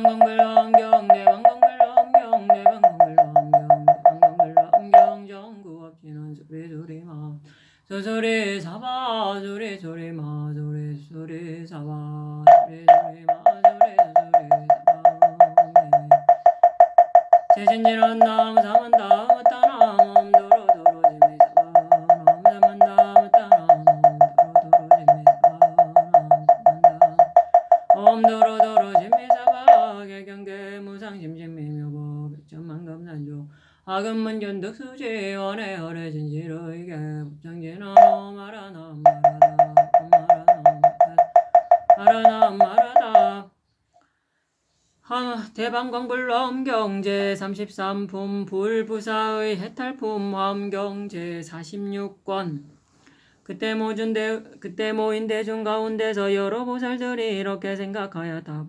대방광불엄경 대방광불엄경 대방광불엄경 대방광불엄경 정구 없이는 소리소리마 소소리 사바 소리소리마 소리소리 사바 소리소리마 소리소리 사바 제신지는 나무 사만다 무따나 도로도로 지미사바 나무 사만다 무따나 도로도로 지미사바 도로도로 지미사바 개경계 무상심심미묘보 백천만금산조 아금문견득수지 원해 어레진지로이게 법정진어 말하나 말하다 대방광불엄 경제 33품 불부사의 해탈품 함경 제46권 그때 모인 대중 가운데서 여러 보살들이 이렇게 생각하였다.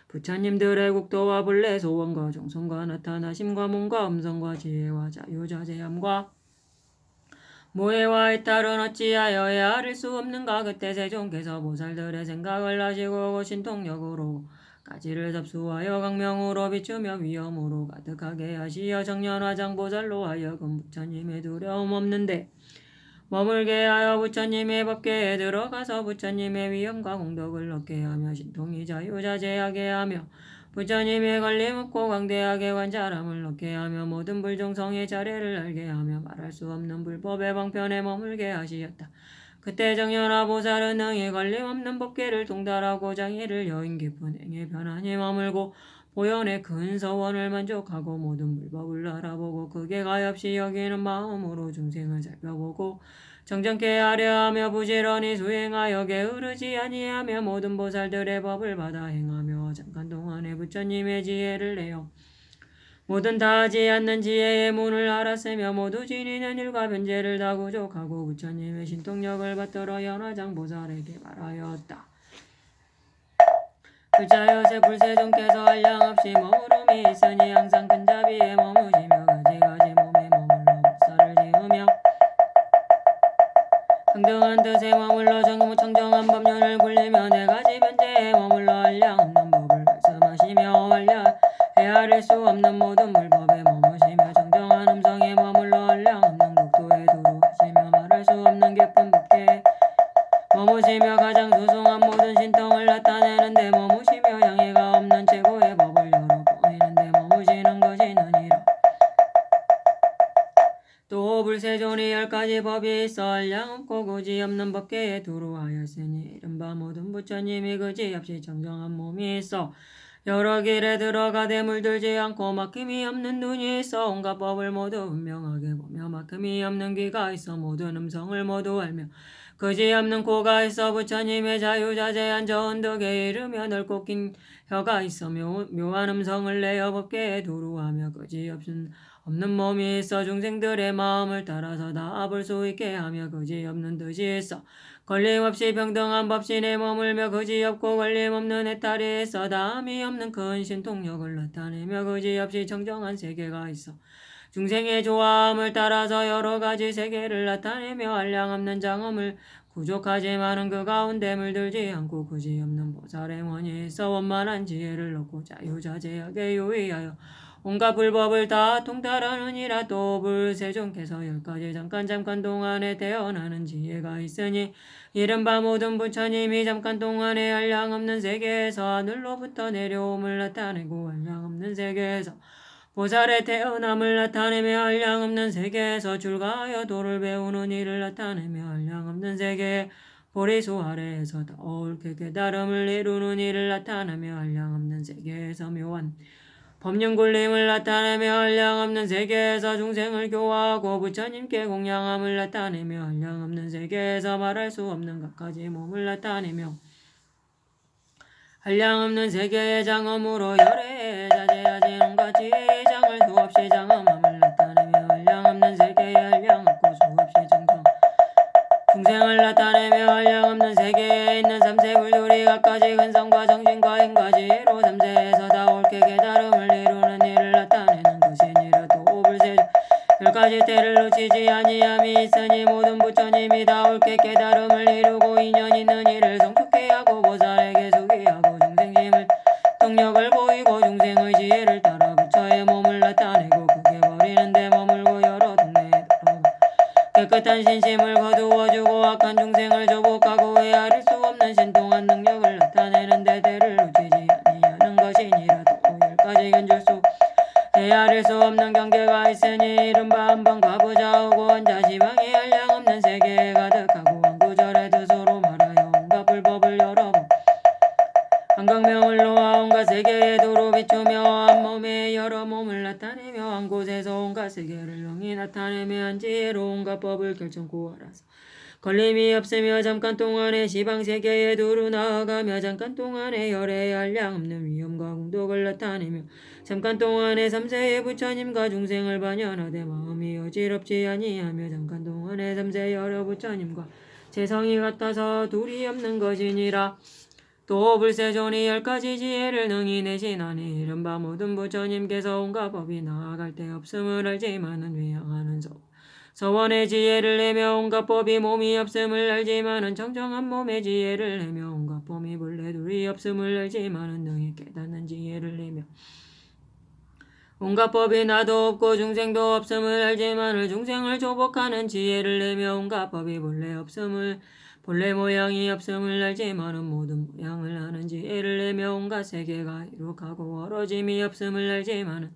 부처님들의 국도와 본래 소원과 정성과 나타나심과 몸과 음성과 지혜와 자유자재함과 모해와 이탈은 어찌하여 헤아릴 수 없는가. 그때 세존께서 보살들의 생각을 하시고 신통력으로 가지를 접수하여 강명으로 비추며 위엄으로 가득하게 하시어 정년화장보살로 하여금 부처님의 두려움 없는데 머물게 하여 부처님의 법계에 들어가서 부처님의 위엄과 공덕을 얻게 하며 신통이 자유자재하게 하며 부처님의 걸림없고 광대하게 관찰함을 얻게 하며 모든 불정성의 자례를 알게 하며 말할 수 없는 불법의 방편에 머물게 하시었다. 그때 정연화 보살은 능히 걸림없는 법계를 통달하고 장애를 여인 깊은 행에 편안히 머물고 보현의 큰 서원을 만족하고 모든 불법을 알아보고 크게 가엾이 여기는 마음으로 중생을 살펴보고 정정케 하려 하며 부지런히 수행하여 게으르지 아니하며 모든 보살들의 법을 받아 행하며 잠깐 동안에 부처님의 지혜를 내어 모든 다하지 않는 지혜의 문을 알았으며 모두 지니는 일과 변제를 다 구족하고 부처님의 신통력을 받들어 연화장보살에게 말하였다. 불자여세 불세존께서 한량없이 머무름이 있으니 항상 큰 자비에 머무시며 가지가지 몸에 머물러 불사를 지으며 평등한 뜻에 머물러 청정한 법륜을 굴리며 네 가지 변제에 머물러 한량없는 법을 말씀하시며 헤아릴 수 없는 모든 불법에 머무시며 정정한 음성에 머물러 한량없는 국토에 두루하시며 말할 수 없는 깊은 법계에 머무시며 가장 수승한 모든 신통을 나타내는 데 머무시며 양해가 없는 최고의 법을 열어 보이는 데 머무시는 것이 느니라. 또 불세존이 10가지 법이 있어 한량없고 그지없는 법계에 두루하였으니 이른바 모든 부처님이 그지없이 정정한 몸이 있어 여러 길에 들어가되 물들지 않고 막힘이 없는 눈이 있어 온갖 법을 모두 분명하게 보며 막힘이 없는 귀가 있어 모든 음성을 모두 알며 그지없는 코가 있어 부처님의 자유자재한 저은 덕에 이르며 넓고 긴 혀가 있어 묘한 음성을 내어 법계에 두루하며 그지없는 몸이 있어 중생들의 마음을 따라서 다 볼 수 있게 하며 그지없는 뜻이 있어 걸림없이 평등한 법신에 머물며 그지없고 걸림없는 해탈이 있어 다함이 없는 큰 신통력을 나타내며 그지없이 청정한 세계가 있어 중생의 조화함을 따라서 여러 가지 세계를 나타내며 한량없는 장엄을 구족하지만은 그 가운데 물들지 않고 그지없는 보살의 원이 있어 원만한 지혜를 얻고 자유자재하게 유의하여 온갖 불법을 다 통달하느니라. 또 불세존께서 10가지 잠깐 동안에 태어나는 지혜가 있으니 이른바 모든 부처님이 잠깐 동안에 한량없는 세계에서 하늘로부터 내려옴을 나타내고 한량없는 세계에서 보살의 태어남을 나타내며 한량없는 세계에서 출가하여 도를 배우는 일을 나타내며 한량없는 세계에 보리수 아래에서 더 옳게 깨달음을 이루는 일을 나타내며 한량없는 세계에서 묘한 법륜굴림을 나타내며 한량없는 세계에서 중생을 교화하고 부처님께 공양함을 나타내며 한량없는 세계에서 말할 수 없는 갖가지 몸을 나타내며 한량없는 세계의 장엄으로 열애에 자제하지 온갖 지혜의 장을 수없이 장엄함을 나타내며 한량없는 세계에 한량없고 수없이 정성 중생을 나타내며 한량없는 세계에 있는 삼세불조리 갖가지 근성과 정신과 행과 지혜로 삼세에서 다 옳게 깨달음을 이루는 일을 나타내는 것이니라. 또 불세존 10가지 때를 놓치지 아니함이 있으니 모든 부처님이 다 옳게 깨달음을 이루고 인연 있는 일을 성숙케 하고 보살에게 수기하고 중생심을 정력을 보이고 중생의 지혜를 따라 부처의 몸을 나타내고 크게 버리는데 머물고 여러 동네에 들어가 깨끗한 신심을 거두어주고 악한 중생을 조복하고 헤아릴 수 없는 신통한 능력을 나타내는데 대를 놓치지 아니하는 것이니라. 또 10가지 견줄 수 헤아릴 수 없는 경계가 있으니 이른바 한번 가보자오고 혼자 시방에 한량 없는 세계에 가득하고 한구절에 드수로 말하여 온갖 불법을 여러 번 한광명을 놓아 온갖 세계에 두루 비추며 한 몸에 여러 몸을 나타내며 한 곳에서 온갖 세계를 능히 나타내며 한 지혜로 온갖 법을 결정코 알아서 걸림이 없으며 잠깐 동안에 시방세계에 두루 나아가며 잠깐 동안에 열애에 한량 없는 위엄과 공덕을 나타내며 잠깐 동안에 삼세의 부처님과 중생을 반연하되 마음이 어지럽지 아니하며 잠깐 동안에 삼세 여러 부처님과 재성이 같아서 둘이 없는 것이니라. 또 불세존이 10가지 지혜를 능히 내신하니 이른바 모든 부처님께서 온갖 법이 나아갈 데 없음을 알지만은 외양하는 서원의 지혜를 내며 온갖 법이 몸이 없음을 알지만은 청정한 몸의 지혜를 내며 온갖 법이 본래 둘이 없음을 알지만은 능히 깨닫는 지혜를 내며 온갖 법이 나도 없고 중생도 없음을 알지만은 중생을 조복하는 지혜를 내며 온갖 법이 본래 없음을 본래 모양이 없음을 알지만은 모든 모양을 아는 지혜를 내며 온갖 세계가 이룩하고 어러짐이 없음을 알지만은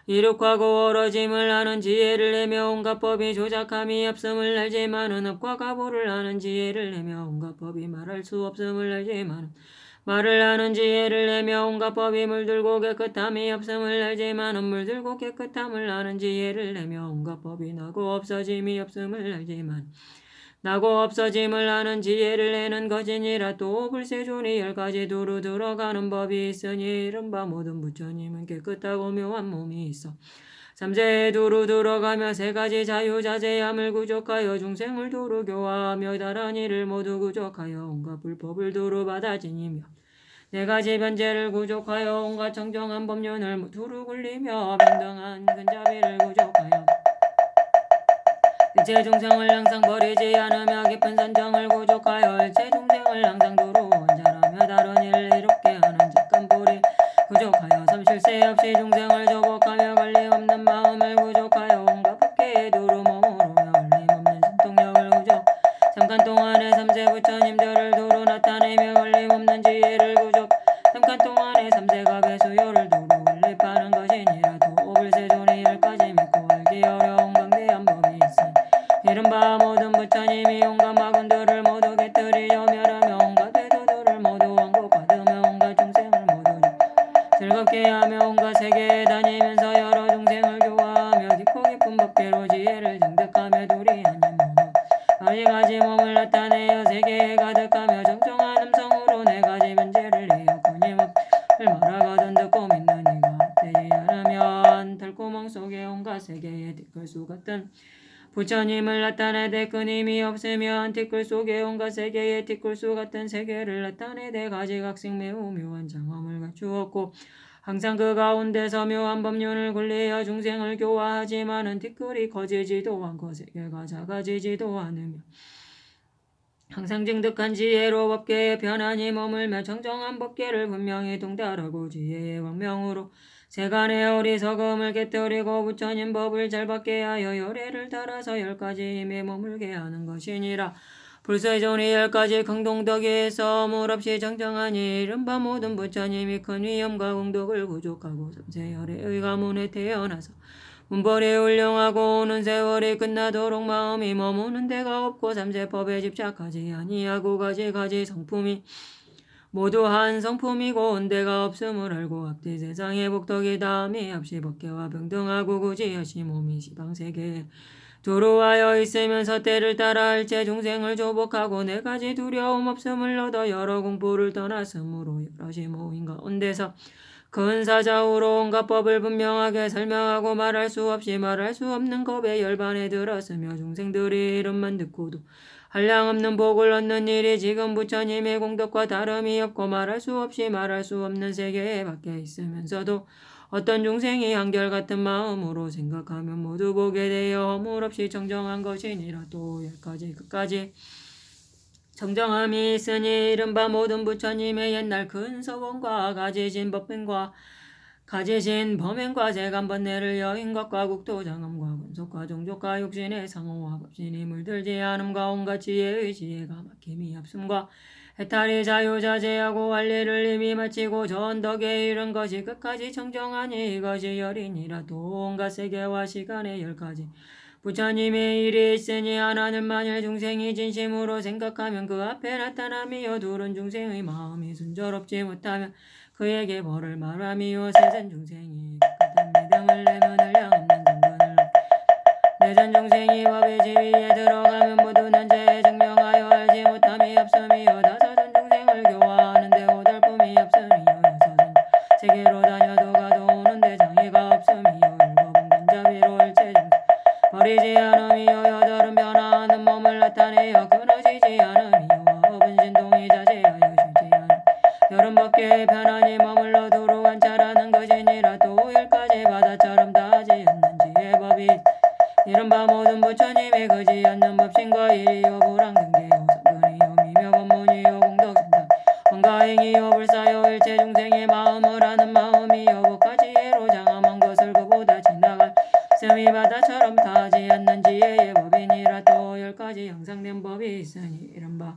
이룩하고 어러짐을 아는 지혜를 내며 온갖 법이 조작함이 없음을 알지만은 업과 가보를 아는 지혜를 내며 온갖 법이 말할 수 없음을 알지만은 말을 아는 지혜를 내며 온갖 법이 물들고 깨끗함이 없음을 알지만은 물들고 깨끗함을 아는 지혜를 내며 온갖 법이 나고 없어짐이 없음을 알지만 나고 없어짐을 아는 지혜를 내는 것이니라. 또 불세존이 10가지 두루 들어가는 법이 있으니 이른바 모든 부처님은 깨끗하고 묘한 몸이 있어 삼세에 두루 들어가며 3가지 자유자재함을 구족하여 중생을 두루 교화하며 다른 이를 모두 구족하여 온갖 불법을 두루 받아 지니며 4가지 변제를 구족하여 온갖 정정한 법륜을 두루 굴리며 평등한 근자비를 구족하여 일체 중생을 항상 버리지 않으며 깊은 산정을 구족하여 일체 중생을 항상 두루 원전하며 다른 일을 이롭게 하는 착한 뿌리 구족하여 삼실세 없이 중생을 조복하며 걸림없는 마음을 구족하여 온갖 법계에 두루 머무르며 걸림없는 신통력을 구족 잠깐 동안에 삼세 부처님들을 두루 나타내며 걸림없는 지혜를 구족 잠깐 동안에 삼세가 배수요를 두루 건립하는 것이니라. 또 불세존이 10가지 믿고 알기 어려운 강대한 법이 있으니 이른바 모든 부처님이 온갖 마군들을 모두 깨뜨리려 멸하며 온갖 대도들을 모두 완곡하며 온갖 중생을 모두 즐겁게 하며 온갖 세계에 다니면서 여러 중생을 교화하며 깊고 깊은 법계로 지혜를 증득하며 둘이 아닌 몸으로 10가지 몸을 나타내어 세계에 가득하며 정정한 음성으로 4가지 변제를 내어 끊임없을 말하거든 듣고 믿는 이가 되지 않으면 털구멍 속에 온갖 세계에 티끌수 같은 부처님을 나타내되 끊임이 없으면 티끌 속에 온갖 세계에 티끌수 같은 세계를 나타내되 가지각색 매우 묘한 장엄을 갖추었고 항상 그 가운데서 묘한 법륜을 굴리어 중생을 교화하지만은 티끌이 커지지도 않고 세계가 작아지지도 않으며 항상 증득한 지혜로 법계에 편안히 머물며 정정한 법계를 분명히 통달하고 지혜의 광명으로 세간의 어리석음을 깨뜨리고 부처님 법을 잘 받게 하여 열애를 따라서 10가지 힘에 머물게 하는 것이니라. 불세존이 10가지 긍동덕에 서물 없이 정정하니 이른바 모든 부처님이 큰 위엄과 공덕을 구족하고 삼세열의 가문에 태어나서 문벌이 훌륭하고 오는 세월이 끝나도록 마음이 머무는 데가 없고 삼세법에 집착하지 아니하고 가지가지 성품이 모두 한 성품이고 온 데가 없음을 알고 앞뒤 세상의 복덕이 다함이 없이 법계와 평등하고 구지하시 몸이 시방세계에 두루하여 있으면서 때를 따라 일체 중생을 조복하고 4가지 두려움 없음을 얻어 여러 공부를 떠났으므로 여럿이 모인 가운데서 큰 사자우로 온갖 법을 분명하게 설명하고 말할 수 없이 말할 수 없는 겁에 열반에 들었으며 중생들이 이름만 듣고도 한량없는 복을 얻는 일이 지금 부처님의 공덕과 다름이 없고 말할 수 없이 말할 수 없는 세계에 밖에 있으면서도 어떤 중생이 한결같은 마음으로 생각하면 모두 보게 되어 허물 없이 정정한 것이니라. 또 10가지 끝까지 정정함이 있으니 이른바 모든 부처님의 옛날 큰 서원과 가지신 범행과 재간번뇌를 여인 것과 국토장엄과 군속과 종족과 육신의 상호와 법신이 물들지 않음과 온갖 지혜의 지혜가 막힘이 없음과 해탈이 자유자재하고 완리를 이미 마치고 전덕에 이른 것이 끝까지 청정하니 이것이 열이니라. 또 온갖 세계와 시간의 10가지 부처님의 일이 있으니 하나는 만일 중생이 진심으로 생각하면 그 앞에 나타남이요 둘은 중생의 마음이 순조롭지 못하면 그에게 벌을 말함이요 셋은 중생이 깨끗한 믿음을 내면을 향없는 정근을 넷은 중생이 법의 지위에 들어가면 모두 난제에 증명하여 알지 못함이 없음이요 다섯은 중생을 교화하는데 오달품이 없음이요 여섯은 세계로 다녀도 가도 오는데 장애가 없음이요 일곱은 근자비로 일체 중생 버리지 않음이요 여덟은 변화하는 몸을 나타내어 끊어지지 않음이요 아홉은 신동이 자제하여 주지 않음 열은 법계에 편안히 머물러 두루 관찰하는 것이니라. 또 10가지 바다처럼 다하지 않는 지혜 법이 이른바 모든 부처님이 그지 않는 법신과 일이요 불황경계요 성근이요 미묘 법문이요 공덕선당 원가행이요 불사요 일체 중생의 마음을 아는 마음이요 복가지혜로 장엄한 것을 그보다 지나갈 셈이 바다처럼 다하지 않는 지혜의 법이니라. 또 10가지 형상된 법이 있으니 이른바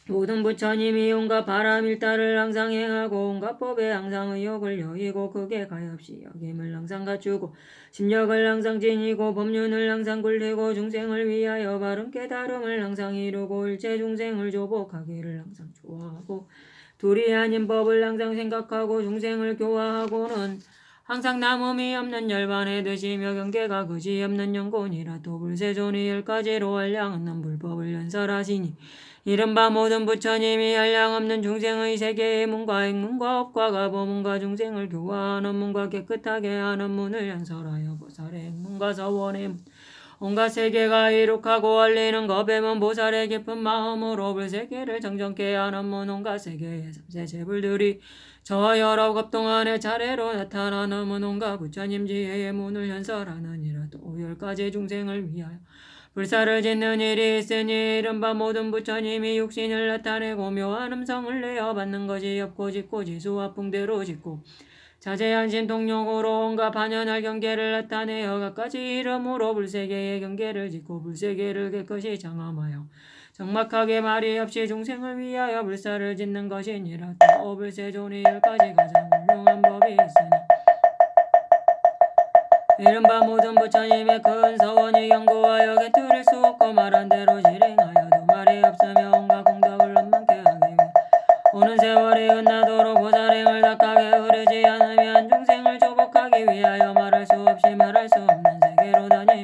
모든 부처님이 온갖 바람 일탈을 항상 행하고 온갖 법에 항상 의욕을 여의고 크게 가엾이 여김을 항상 갖추고 심력을 항상 지니고 법륜을 항상 굴리고 중생을 위하여 바른 깨달음을 항상 이루고 일체 중생을 조복하기를 항상 좋아하고 둘이 아닌 법을 항상 생각하고 중생을 교화하고는 항상 남음이 없는 열반에 드시며 경계가 그지없는 영곤이라. 또 불세존이 10가지로 한량없는 불법을 연설하시니 이른바 모든 부처님이 한량없는 중생의 세계의 문과 행문과 업과 가보문과 중생을 교화하는 문과 깨끗하게 하는 문을 연설하여 보살의 행문과 서원의 문 온갖 세계가 이룩하고 알리는 거뱀은 보살의 깊은 마음으로 불세계를 정정케 하는 문 온갖 세계의 삼세 제불들이 저 여러 급 동안의 차례로 나타나는 문 온갖 부처님 지혜의 문을 연설하느니라. 또 10가지 중생을 위하여 불사를 짓는 일이 있으니 이른바 모든 부처님이 육신을 나타내고 묘한 음성을 내어 받는 것이 없고 짓고 지수와 풍대로 짓고 자제한 신통력으로 온갖 반연할 경계를 나타내어 갖가지 이름으로 불세계의 경계를 짓고 불세계를 깨끗이 장엄하여 정막하게 말이 없이 중생을 위하여 불사를 짓는 것이니라. 또 불세존이 10가지 가장 훌륭한 법이 있으니 이른바 모든 부처님의 큰 서원이 경고하여 개투릴 수 없고 말한 대로 실행하여도 말이 없으며 온갖 공덕을 원만케 하기 위해 오는 세월이 끝나도록 보살행을 닥하게 흐르지 않으면 중생을 조복하기 위하여 말할 수 없이 말할 수 없는 세계로 다니며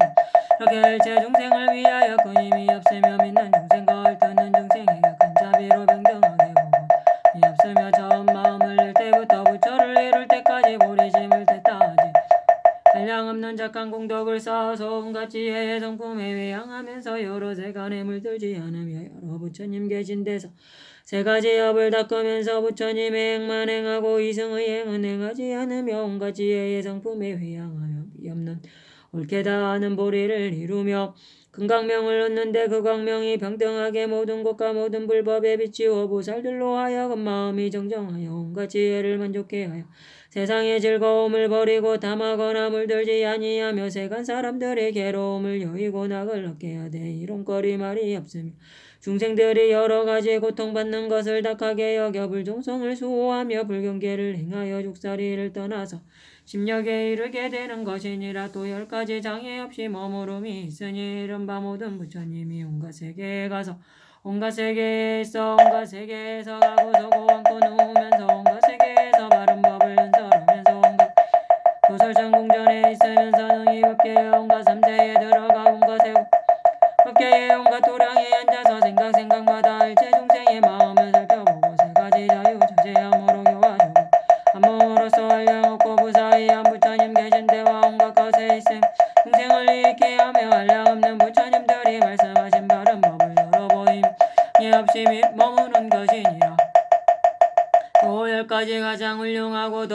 이렇게 일체 중생을 위하여 끊임이 없으며 믿는 중생과 옳듣는 중생에게 큰 자비로 평등하게 보고 이 없으며 처음 마음을 낼 때부터 부처를 이룰 때까지 보리심을 택하지 한량없는 착한 공덕을 쌓아서 온갖 지혜의 성품에 회양하면서 여러 세간에 물들지 않으며 여러 부처님 계신 데서 세 가지 업을 닦으면서 부처님의 행만 행하고 이승의 행은 행하지 않으며 온갖 지혜의 성품에 회양하여 미없는 옳게 다하는 보리를 이루며 큰 광명을 얻는데 그 광명이 평등하게 모든 곳과 모든 불법에 비치워 보살들로 하여금 마음이 정정하여 온갖 지혜를 만족해 하여 세상의 즐거움을 버리고 탐하거나 물들지 아니하며 세간 사람들의 괴로움을 여의고 낙을 얻게 하되 이론거리 말이 없으며 중생들이 여러 가지 고통받는 것을 닥하게 여겨 불종성을 수호하며 불경계를 행하여 죽사리를 떠나서 심력에 이르게 되는 것이니라. 또 10가지 장애 없이 머무름이 있으니 이른바 모든 부처님이 온갖 세계에 가서 온갖 세계에 있어 온갖 세계에서 가고 서고 앉고 누우면서 온갖 세계에서 바른 법을 연설하면서 온갖 도설장 궁전에 있으면서 능히 법계에 온갖 삼세에 들어가 온갖 법계에 온갖 도량에 앉아서 생각마다 일체 중생의 마음을 살펴보고 세 가지 자유 자제함으로 교화하고 한 몸으로서 한량없고 부사이한 부처님 계신 데와 온갖 것에 있음 중생을 이익케 하며 한량없는 부처님들이 말씀하신 바른 법을 열어보임 없이 머무는 것이니라. 또 10가지 가장 훌륭하고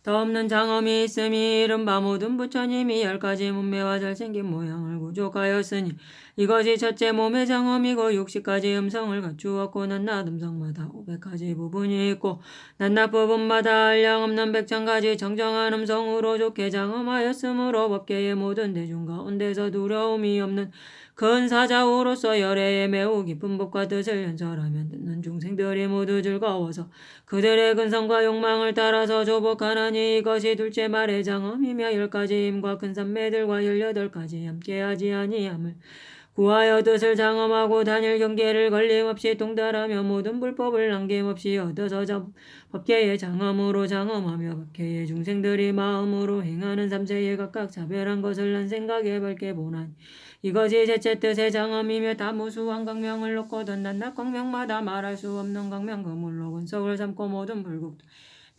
더 없는 장엄이 있음이 이른바 모든 부처님이 10가지 몸매와 잘생긴 모양을 구족하였으니 이것이 첫째 몸의 장엄이고 60가지 음성을 갖추었고 낱낱 음성마다 500가지 부분이 있고 낱낱 부분마다 한량 없는 100,000가지 정정한 음성으로 좋게 장엄하였으므로 법계의 모든 대중 가운데서 두려움이 없는 큰 사자우로서 열애의 매우 깊은 법과 뜻을 연설하면 듣는 중생들이 모두 즐거워서 그들의 근성과 욕망을 따라서 조복하나니 이것이 둘째 말의 장엄이며 10가지 힘과 큰 산매들과 18가지 함께하지 아니함을 구하여 뜻을 장엄하고 단일 경계를 걸림없이 통달하며 모든 불법을 남김없이 얻어서 법계의 장엄으로 장엄하며 법계의 중생들이 마음으로 행하는 삼세에 각각 차별한 것을 난 생각에 밝게 보나니 이것이 제체 뜻의 장엄이며 다무수한 광명을 놓고든 낱낱 광명마다 말할 수 없는 광명 그물로 근석을 삼고 모든 불국도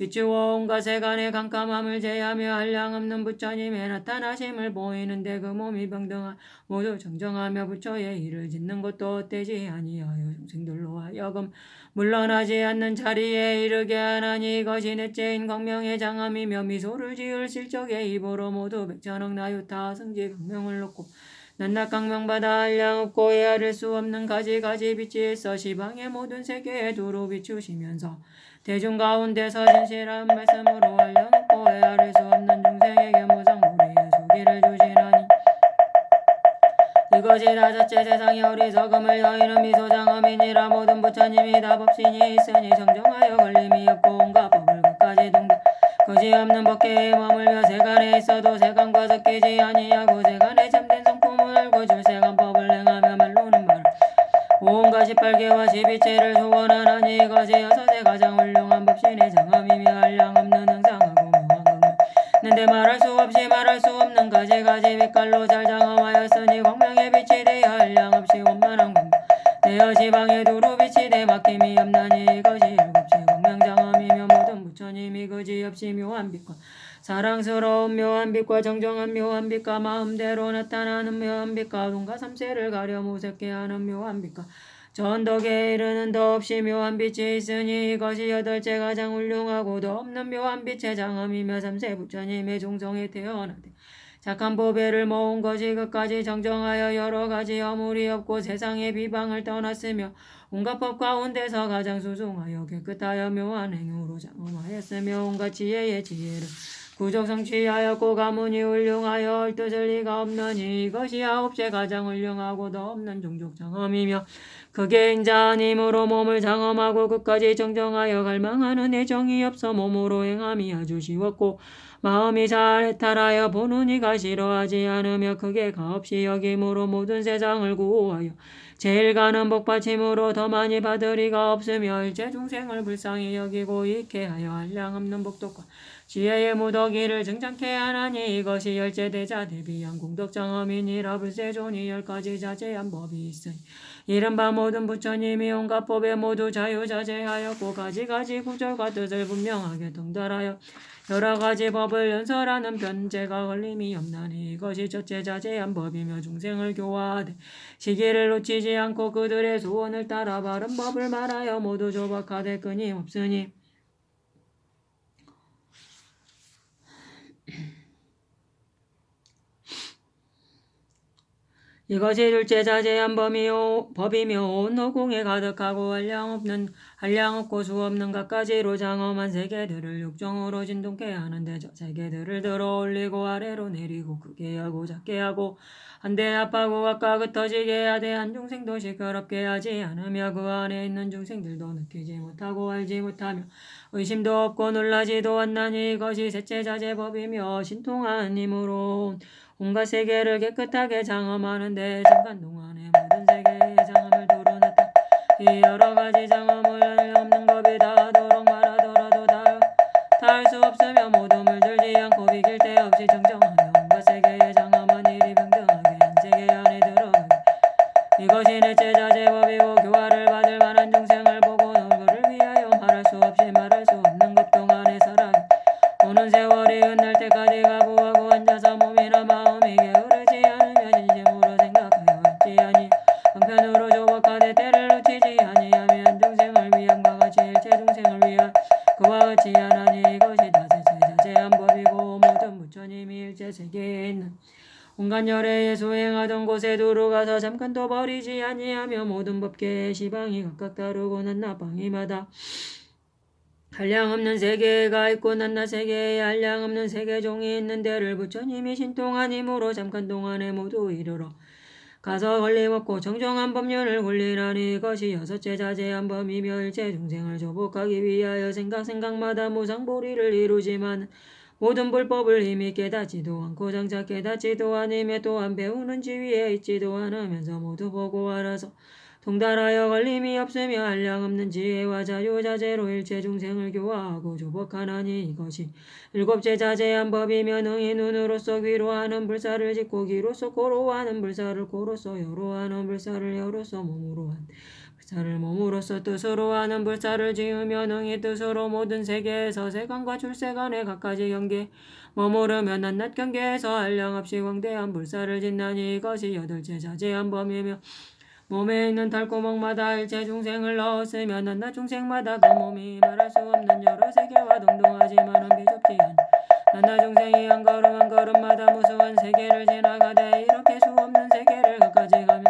비추어 온갖 세간의 깜깜함을 제하며 한량 없는 부처님의 나타나심을 보이는데 그 몸이 병등하 모두 정정하며 부처의 일을 짓는 것도 헛되지 아니하여 중생들로 하여금 물러나지 않는 자리에 이르게 하나니 이것이 넷째인 광명의 장엄이며 미소를 지을 실적의 입으로 모두 100,000억 나유타 승지 광명을 놓고 낱낱 강명받아 한량 없고 헤아릴 수 없는 가지가지 빛이 있어 시방의 모든 세계에 두루 비추시면서 대중 가운데서 진실한 말씀으로 한량 없고 헤아릴 수 없는 중생에게 무상무리의 수기를 주시나니 이것이 다섯째 세상의 어리석음을 여의는 미소장엄이니라 모든 부처님이 다 법신이 있으니 정정하여 걸림이 없고 온갖 법을 끝까지 동다 거지없는 법계에 머물며 세간에 있어도 세간과 섞이지 아니하고 세간에 참된 성품을 알고 줄세간법을 행하며 말로는 말 온갖 18개와 12체를 소원하나니 이것이 여섯의 가장 훌륭한 법신의 장엄이며 한량 없는 항상하고 묘한 강명 는데 말할 수 없이 말할 수 없는 가지가지 빛깔로 잘 장엄하였으니 광명의 빛이 되어 한량 없이 원만한 광명 되어 지방에 두루 빛이 돼 막힘이 없나니 이것이 일곱째 광명 장엄이며 모든 부처님이 그지없이 묘한 빛과 사랑스러운 묘한 빛과 정정한 묘한 빛과 마음대로 나타나는 묘한 빛과 온갖 삼세를 가려 무섭게 하는 묘한 빛과 전덕에 이르는 더 없이 묘한 빛이 있으니 이것이 여덟째 가장 훌륭하고 더 없는 묘한 빛의 장엄이며 삼세 부처님의 종성에 태어나되 착한 보배를 모은 것이 끝까지 정정하여 여러가지 허물이 없고 세상의 비방을 떠났으며 온갖 법 가운데서 가장 수승하여 깨끗하여 묘한 행으로 장엄하였으며 온갖 지혜의 지혜를 구족 성취하였고 가문이 훌륭하여 헐뜯을 리가 없느니 이것이 아홉째 가장 훌륭하고 더 없는 종족 장엄이며 그게 인자한 힘으로 몸을 장엄하고 끝까지 정정하여 갈망하는 애정이 없어 몸으로 행함이 아주 쉬웠고 마음이 잘 해탈하여 보는 이가 싫어하지 않으며 크게 가없이 여김으로 모든 세상을 구호하여 제일 가는 복받침으로 더 많이 받을 이가 없으며 일체 중생을 불쌍히 여기고 익게 하여 한량 없는 복덕과 지혜의 무더기를 증장케 하나니 이것이 열째 대자 대비한 공덕장엄이니라 불세존이 10가지 자제한 법이 있으니 이른바 모든 부처님이 온갖 법에 모두 자유자재하였고 가지가지 구절과 뜻을 분명하게 통달하여 여러가지 법을 연설하는 변제가 걸림이 없나니 이것이 첫째 자제한 법이며 중생을 교화하되 시기를 놓치지 않고 그들의 소원을 따라 바른 법을 말하여 모두 조박하되 끊임없으니 이것이 둘째 자제한 법이며 온 허공에 가득하고 한량 없고 수 없는 갖가지로 장엄한 세계들을 육정으로 진동케 하는데 저 세계들을 들어 올리고 아래로 내리고 크게 하고 작게 하고 한데 압하고 각각 흩어지게 하되 한 중생도 시끄럽게 하지 않으며 그 안에 있는 중생들도 느끼지 못하고 알지 못하며 의심도 없고 놀라지도 않나니 이것이 셋째 자제법이며 신통한 힘으로 온갖 세계를 깨끗하게 장엄하는데 잠깐 동안에 모든 세계의 장엄을 드러냈다. 이 여러가지 장엄을 없는 법이 닿도록 말하더라도 닿을 수 없으며 모두 물들지 않고 비길 데 없이 정정하며 온갖 세계의 장엄한 일이 평등하게 한 세계 안에 들어가게 이것이 넷째 자제법이고 교화를 받을 만한 중생을 보고 얼굴을 위하여 말할 수 없이 말할 수 없는 것 동안에 살아게 오는 세월이 끝날 때까지 가부하고 앉아서 몸이나 마음이 게으르지 않으며 진심으로 생각하여 있지 아니 한편으로 조박하되 때를 놓치지 아니하며 한 중생을 위한 과 같이 일체 중생을 위한 그와 같이 하나니 이것이 법계 세계에 있는 온갖 열애에 수행하던 곳에 두루 가서 잠깐도 버리지 아니하며 모든 법계의 시방이 각각 다르고 낱낱 방위마다 한량없는 세계가 있고 낱낱 세계에 한량없는 세계종이 있는 데를 부처님이 신통한 힘으로 잠깐 동안에 모두 이르러 가서 걸림없고 정정한 법륜을 굴리라니 이것이 여섯째 자제한 범이며 일체 중생을 조복하기 위하여 생각마다 무상보리를 이루지만 모든 불법을 이미 깨닫지도 않고 장차 깨닫지도 않으며 또한 배우는 지위에 있지도 않으면서 모두 보고 알아서 통달하여 걸림이 없으며 한량없는 지혜와 자유자재로 일체 중생을 교화하고 조복하나니 이것이 일곱째 자제한 법이며 능히 눈으로서 귀로 하는 불사를 짓고 귀로서 고로 하는 불사를 고로서 여로 하는 불사를 여로서 몸으로 하는 불사를 몸으로서 뜻으로 하는 불사를 지으며 능히 뜻으로 모든 세계에서 세간과 출세간에 각가지 경계 머무르며 낱낱 경계에서 한량없이 광대한 불사를 짓나니 이것이 여덟째 자제한 범이며 몸에 있는 달구멍마다 일체 중생을 넣었으며 낱낱 중생마다 그 몸이 말할 수 없는 여러 세계와 동동하지만은 비좁지 않은 낱낱 중생이 한 걸음마다 무수한 세계를 지나가되 이렇게 수 없는 세계를 끝까지 가면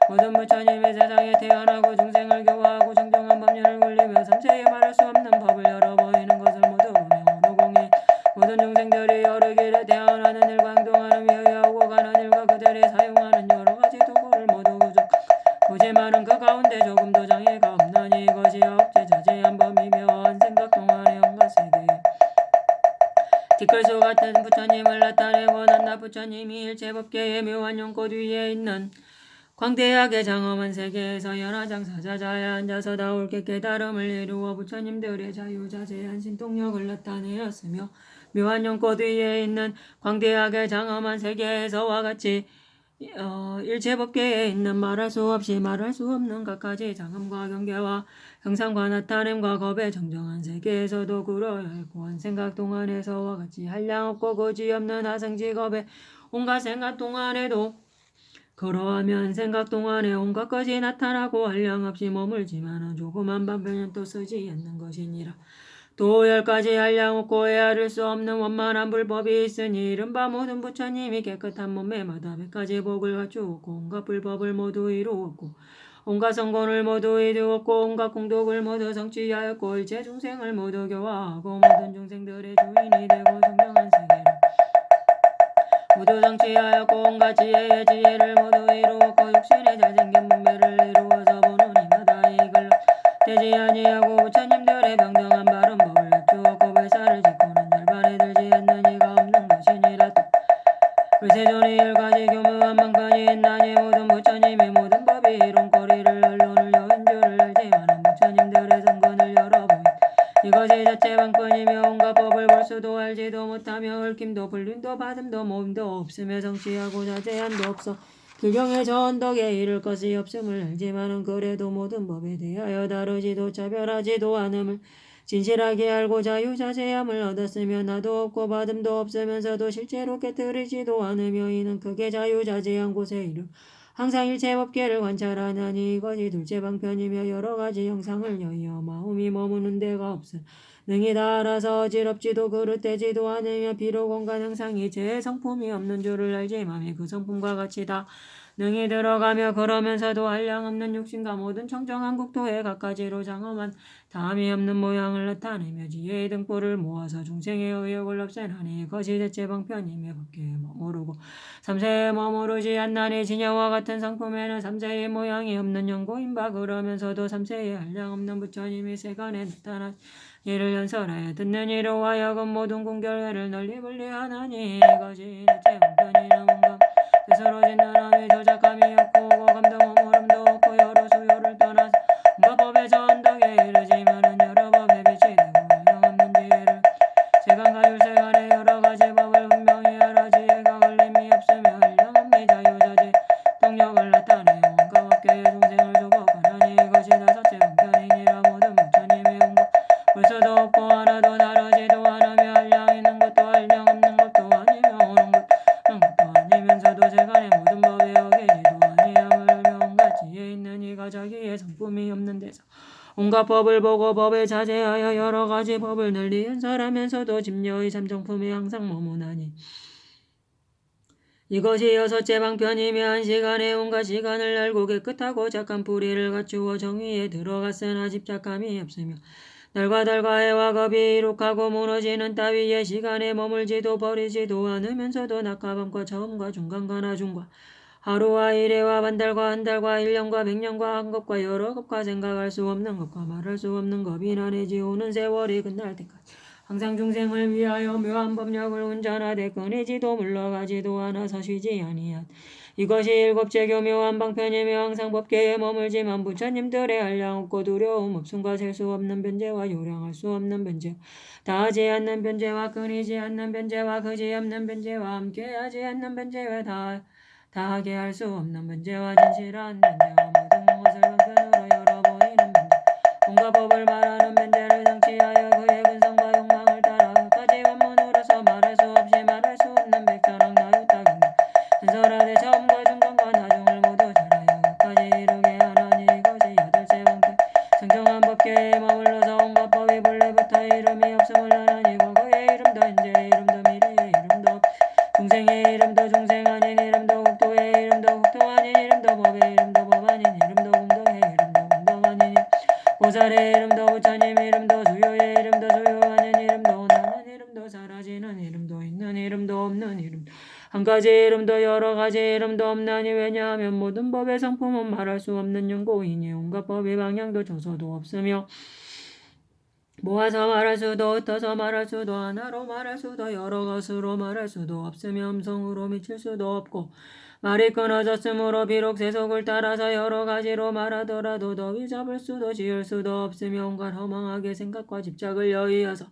모든 부처님의 세상에 태어나고 중생을 교화하고 정정한 법륜을 굴리며 삼세에 말할 수 없는 법을 열어 보이는 것을 모두 보며 오노공이 모든 중생들이 여러 길에 태어나는 일과 행동하는 위하고 가는 일과 그들이 사용하는 여러 가지 도구를 모두 보지만은 그 가운데 조금도 장애가 없나니 이것이 아홉째 자제한 범이며 생각 동안의 온갖 세계 티끌수 같은 부처님을 나타내고 낱낱 부처님이 일체 법계의 묘한 연꽃 위에 있는 광대하게 장엄한 세계에서 연화장사자자에 앉아서 다 옳게 깨달음을 이루어 부처님들의 자유자재한 신통력을 나타내었으며 묘한 연꽃 위에 있는 광대하게 장엄한 세계에서와 같이 일체 법계에 있는 말할 수 없이 말할 수 없는 각가지 장엄과 경계와 형상과 나타냄과 겁의 정정한 세계에서도 그러야 했고 한 생각 동안에서와 같이 한량없고 거지없는 하생직업의 온갖 생각 동안에도 그러하면 생각 동안에 온갖 것이 나타나고 한량없이 머물지만은 조그만 방편은 또 쓰지 않는 것이니라. 또 10가지 한량없고 헤아릴 수 없는 원만한 불법이 있으니 이른바 모든 부처님이 깨끗한 몸매마다 100가지 복을 갖추었고 온갖 불법을 모두 이루었고 온갖 성공을 모두 이루었고 온갖 공덕을 모두 성취하였고 일체 중생을 모두 교화하고 모든 중생들의 주인이 되고 정정한 세계를 모두 성취하였고 온갖 지혜의 지혜를 모두 이루었고 육신의 잘생긴 몸매를 이루어서 보는 이마다 이걸로 되지 아니하고 부처님들의 병등한 바른 법을 갖추었고 불사를 짓고는 열반에 들지 않는 이가 없는 것이니라. 불세존이 10가지 교묘한 방편이 있나니 모든 부처님의 모든 법이 이론거리를 언론을 여인 줄을 알지만은 부처님들의 성근을 열어보인 이것이 자체 방편이며 온갖 법을 볼 수도 알지도 못하며 얽힘도 불륜도 받음도 모임도 없으며 성취하고 자제함도 없어 길경의 저 언덕에 이를 것이 없음을 알지만은 그래도 모든 법에 대하여 다르지도 차별하지도 않음을 진실하게 알고 자유자재함을 얻었으며 나도 없고 받음도 없으면서도 실제로 깨뜨리지도 않으며 이는 크게 자유자재한 곳에 이르 항상 일체 법계를 관찰하나니 이것이 둘째 방편이며 여러가지 형상을 여의어 마음이 머무는 데가 없음 능히 다 알아서 어지럽지도 그릇되지도 않으며 비록 온갖 형상이 제 성품이 없는 줄을 알지만 그 성품과 같이 다 능히 들어가며 그러면서도 한량없는 육신과 모든 청정한 국토에 각가지로 장엄한 다함이 없는 모양을 나타내며 지혜의 등불을 모아서 중생의 의욕을 없애나니 이것이 대체 방편이며 법계에 머무르고 삼세에 머무르지 않나니 진여와 같은 상품에는 삼세의 모양이 없는 연고인바 그러면서도 삼세에 한량없는 부처님이 세간에 나타나 이를 연설하여 듣는 이로 하여금 모든 궁결회를 널리 분리하나니 이것이 대체 방편이나 뭔가 스스로 진단함이 조작함이 없고 감도 머무름도 없고 여러 수요를 떠나 온갖 법의 저 언덕에 이르지만은 여러 법에 빛이 되고 한량없는 지혜를 세간과 율세간의 여러 가지 법을 분명히 알아 지혜가 걸림이 없으며 한량없는 자유자재 동력을 나타내어 온갖 법계의 중생을 조복하나니 이것이 다섯째 방편이니라. 모든 부처님의 온갖 불수도 없고 하나도 다르지도 않으며 한량 있는 것도 한량 없는 것도 아니며 오는 것도 아니면서도 세간의 모든 법에 어기지도 아니함을 알며 온갖 지혜 있는 이가 자기의 성품이 없는 데서 온갖 법을 보고 법에 자제하여 여러 가지 법을 널리 연설하면서도 집녀의 삼정품에 항상 머무나니 이것이 여섯째 방편이며 한 시간에 온갖 시간을 알고 깨끗하고 착한 뿌리를 갖추어 정의에 들어갔으나 집착함이 없으며 달과 달과 해와 겁이 이룩하고 무너지는 따위의 시간에 머물지도 버리지도 않으면서도 낮과 밤과 처음과 중간과 나중과 하루와 일해와 반달과 한 달과 1년과 100년과 한 것과 여러 것과 생각할 수 없는 것과 말할 수 없는 겁이 나내지 오는 세월이 끝날 때까지 항상 중생을 위하여 묘한 법력을 운전하되 끊이지도 물러가지도 않아서 쉬지 아니한 이것이 일곱째 교묘한 방편이며 항상 법계에 머물지만 부처님들의 한량 없고 두려움 없음과 셀 수 없는 변제와 요량할 수 없는 변제 다하지 않는 변제와 끊이지 않는 변제와 그지 없는 변제와 함께하지 않는 변제와 다하게 할 수 없는 변제와 진실한 변제와 모든 것을 방편으로 열어 보이는 변제 온갖 법을 말하는 변제를 성취하여 그의 근성과 욕망을 따라 끝까지 원문으로서 말할 수 없이 말할 수 없는 백천왕 나유타 경전 전설하되 처음과 중간과 나중을 모두 잘하여 끝까지 이르게 하나니 이것이 여덟째 방편 정정한 법계에 머물러서 온갖 법이 본래부터 이름이 없음을 하나니 과거의 이름도 현재의 이름도 미래의 이름도 중생의 이름도 중생 아닌 이름도 국토의 이름도 국토 아닌 이름도 법의 이름도 법 아닌 이름도 공덕의 이름도 공덕 아닌 이름 보살의 이름도 부처님 이름도 수요의 이름도 수요 아닌 이름도 나는 이름도 사라지는 이름도 있는 이름도 없는 이름도 한 가지 이름도 여러 가지 이름도 없나니 왜냐하면 모든 법의 성품은 말할 수 없는 연고이니 온갖 법의 방향도 조소도 없으며 모아서 말할 수도 흩어서 말할 수도 하나로 말할 수도 여러 것으로 말할 수도 없으며 음성으로 미칠 수도 없고 말이 끊어졌으므로 비록 세속을 따라서 여러 가지로 말하더라도 더위 잡을 수도 지을 수도 없으며 온갖 허망하게 생각과 집착을 여의어서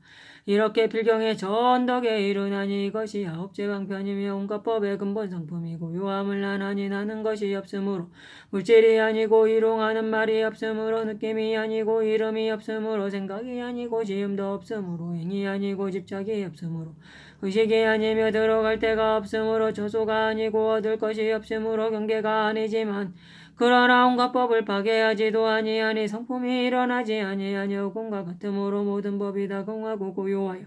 이렇게 필경의 저 언덕에 이르나니 이것이 아홉째 방편이며 온갖 법의 근본 성품이고 요함을 하나니 나는 것이 없으므로 물질이 아니고 이롱하는 말이 없으므로 느낌이 아니고 이름이 없으므로 생각이 아니고 지음도 없으므로 행이 아니고 집착이 없으므로 의식이 아니며 들어갈 데가 없으므로 저소가 아니고 얻을 것이 없으므로 경계가 아니지만 그러나 온갖 법을 파괴하지도 아니하니 성품이 일어나지 아니하니 오공과 같음으로 모든 법이 다 공하고 고요하여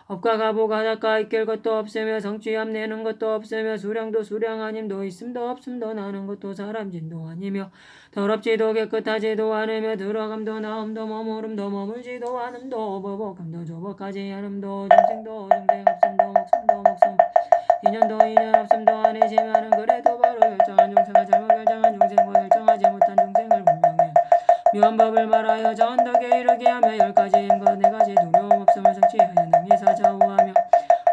업과 가보가 닦아 익힐 것도 없으며 성취함 내는 것도 없으며 수량도 수량 아님도 있음도 없음도 나는 것도 사람진도 아니며 더럽지도 깨끗하지도 않으며 들어감도 나옴도 머무름도 머물지도 않음도 버벅함도 조벅하지 않음도 중생도 중생 없음도 목숨도 목숨 인연도 인연 없음도 아니지만은 그래도 바로 결정한 중생을 잘못 결정한 중생과 결정하지 못한 중생을 분명히 묘한 법을 말하여 저 언덕에 이르게 하며 10가지인 것 4가지 두려움 없음을 성취하여 능히 좌우하며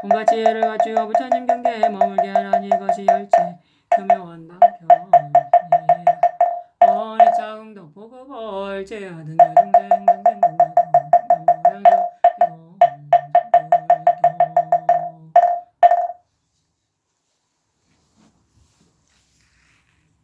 온갖 지혜를 갖추어 부처님 경계에 머물게 하나니 이것이 열째 교묘한 방편이니라. 어니차 응덕 보급월 제하 등여 중생 등생